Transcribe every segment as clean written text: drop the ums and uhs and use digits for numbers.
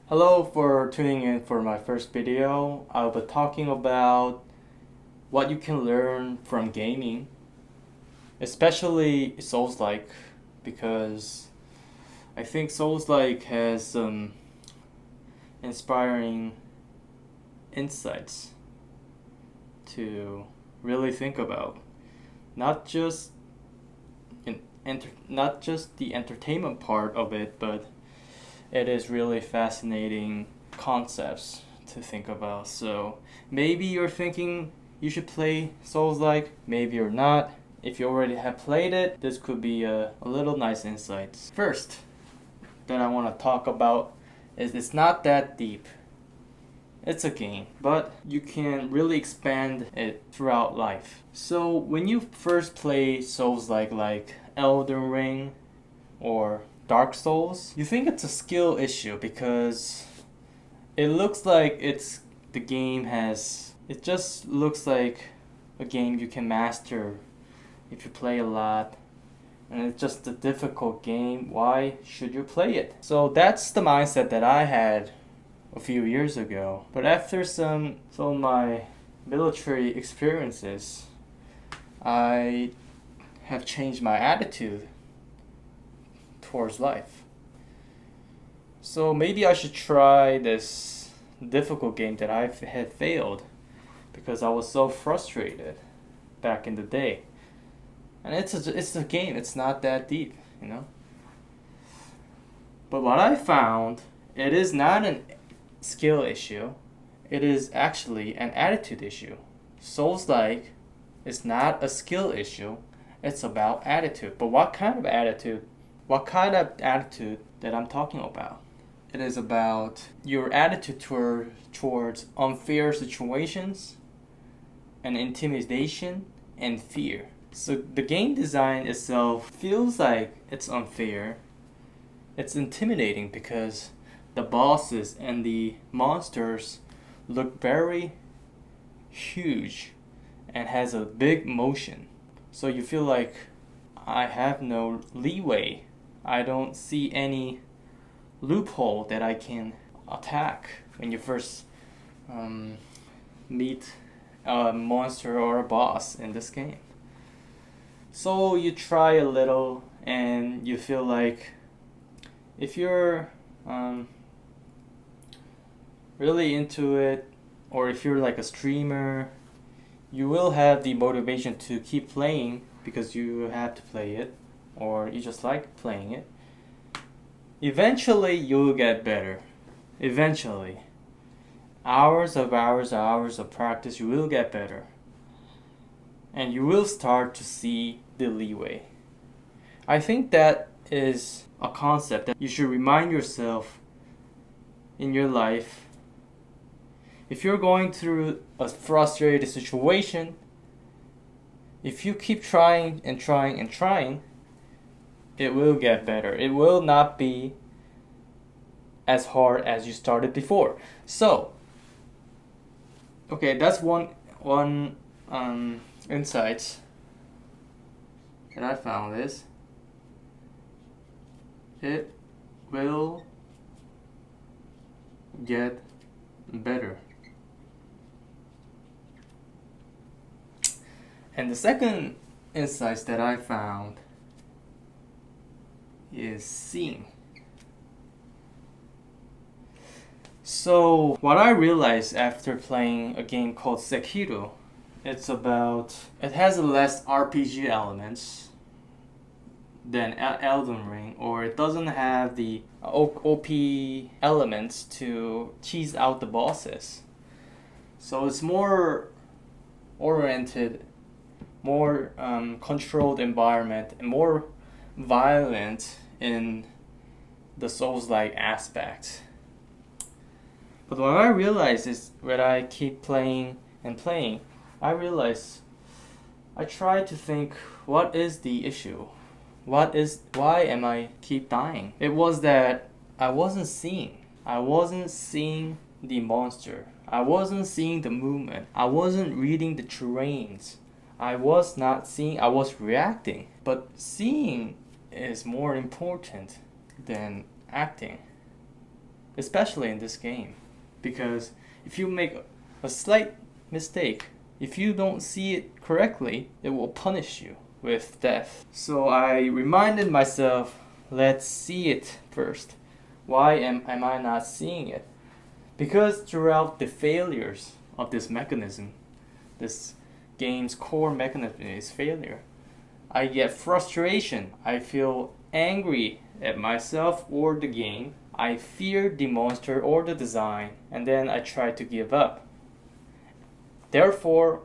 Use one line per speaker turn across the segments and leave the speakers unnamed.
Hello for tuning in for my first video. I'll be talking about what you can learn from gaming, especially Soulslike, because I think Soulslike has some inspiring insights to really think about. Not just not just the entertainment part of it, but it is really fascinating concepts to think about. So maybe you're thinking you should play Souls-like, maybe you're not. If you already have played it, this could be a little nice insights. First that I want to talk about is it's not that deep. It's a game, but you can really expand it throughout life. So when you first play Souls-like, like Elden Ring or Dark Souls, you think it's a skill issue because it looks like it just looks like a game you can master if you play a lot, and it's just a difficult game. Why should you play it? So that's the mindset that I had a few years ago. But after some of my military experiences, I have changed my attitude towards life. So maybe I should try this difficult game that I had failed because I was so frustrated back in the day. And it's a game. It's not that deep, you know. But what I found, it is not a skill issue. It is actually an attitude issue. Souls-like is not a skill issue. It's about attitude. But what kind of attitude? What kind of attitude that I'm talking about? It is about your attitude towards unfair situations and intimidation and fear. So the game design itself feels like it's unfair. It's intimidating because the bosses and the monsters look very huge and has a big motion. So you feel like I have no leeway. I don't see any loophole that I can attack when you first meet a monster or a boss in this game. So you try a little and you feel like if you're really into it, or if you're like a streamer, you will have the motivation to keep playing because you have to play it, or you just like playing it. Eventually you'll get better. Eventually. Hours of practice, you will get better. And you will start to see the leeway. I think that is a concept that you should remind yourself in your life. If you're going through a frustrated situation, if you keep trying and trying and trying, it will get better. It will not be as hard as you started before. So, okay, that's one insight that I found is it will get better. And the second insight that I found is seeing. So what I realized after playing a game called Sekiro, it has less RPG elements than Elden Ring, or it doesn't have the OP elements to cheese out the bosses. So it's more oriented, more controlled environment, and more violent in the Souls-like aspect. But what I realize is when I keep playing and playing, I try to think, what is the issue? Why am I keep dying? It was that I wasn't seeing the monster. I wasn't seeing the movement. I wasn't reading the terrains. I was not seeing, I was reacting. But seeing is more important than acting. especially in this game. Because if you make a slight mistake, if you don't see it correctly, it will punish you with death. So I reminded myself, let's see it first. Why am I not seeing it? Because throughout the failures of this mechanism, this game's core mechanism is failure, I get frustration. I feel angry at myself or the game. I fear the monster or the design, and then I try to give up. Therefore,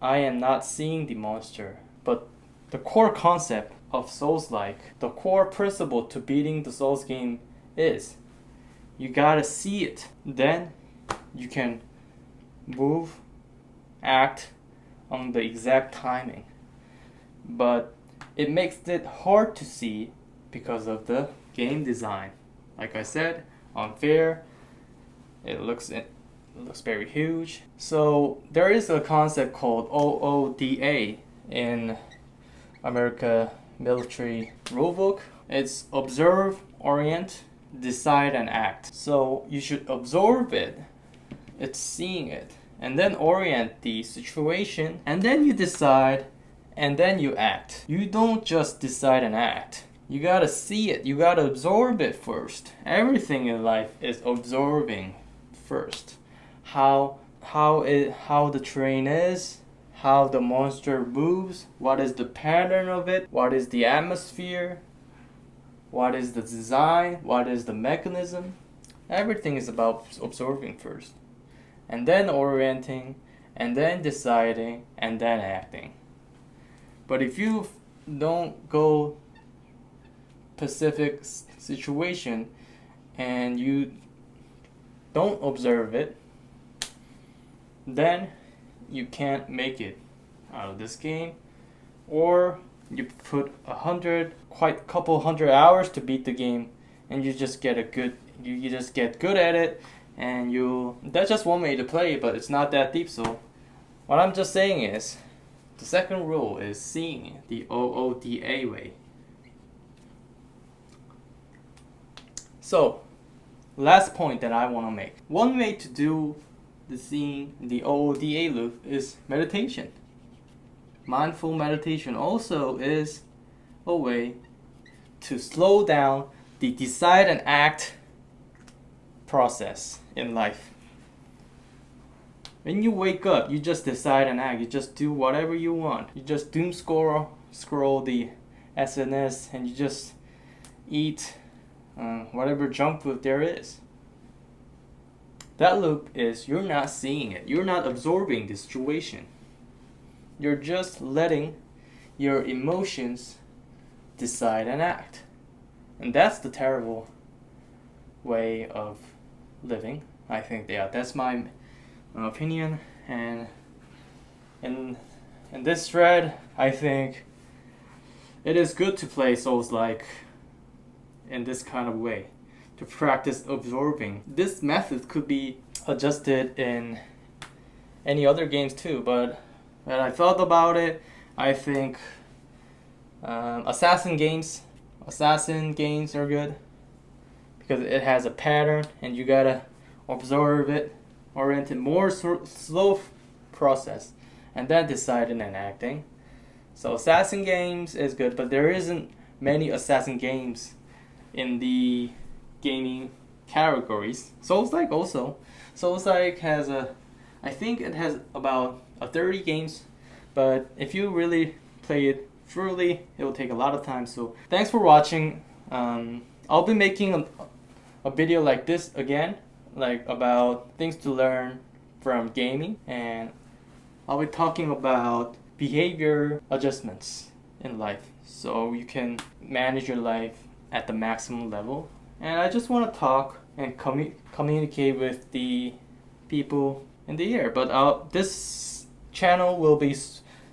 I am not seeing the monster. But the core concept of Soulslike, the core principle to beating the Souls game is you gotta see it. Then you can move, act on the exact timing. But it makes it hard to see because of the game design. Like I said, unfair. It looks very huge. So there is a concept called OODA in America military rulebook. It's observe, orient, decide, and act. So you should absorb it. It's seeing it. And then orient the situation. And then you decide. And then you act. You don't just decide and act. You gotta see it. You gotta absorb it first. Everything in life is absorbing first. How the terrain is, how the monster moves, what is the pattern of it, what is the atmosphere, what is the design, what is the mechanism. Everything is about absorbing first. And then orienting, and then deciding, and then acting. But if you don't go specific situation and you don't observe it, then you can't make it out of this game. Or you put couple hundred hours to beat the game, and you just get you just get good at it, and that's just one way to play it, but it's not that deep. So what I'm just saying is, the second rule is seeing the OODA way. So, last point that I want to make. One way to do the seeing the OODA loop is meditation. Mindful meditation also is a way to slow down the decide and act process in life. When you wake up, you just decide and act. You just do whatever you want. You just doom scroll the SNS, and you just eat whatever junk food there is. That loop is you're not seeing it. You're not absorbing the situation. You're just letting your emotions decide and act. And that's the terrible way of living. I think, yeah, that's my opinion. And in this thread, I think it is good to play Soulslike in this kind of way, to practice absorbing. This method could be adjusted in any other games too, but when I thought about it, I think assassin games are good because it has a pattern and you gotta observe it, orient it, more slow process, and then deciding and acting. So assassin games is good, but there isn't many assassin games in the gaming categories. Soulslike also. Soulslike has I think it has about 30 games, but if you really play it thoroughly, it will take a lot of time. So thanks for watching. I'll be making a video like this again, like about things to learn from gaming, and I'll be talking about behavior adjustments in life so you can manage your life at the maximum level. And I just want to talk and communicate with the people in the air. But this channel will be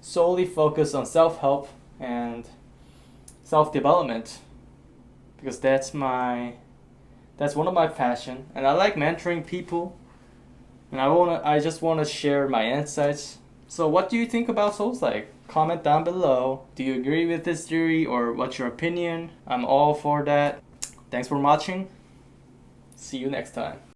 solely focused on self-help and self-development, because that's one of my passion, and I like mentoring people, and I just want to share my insights. So what do you think about Soulslike? Comment down below. Do you agree with this theory, or what's your opinion? I'm all for that. Thanks for watching. See you next time.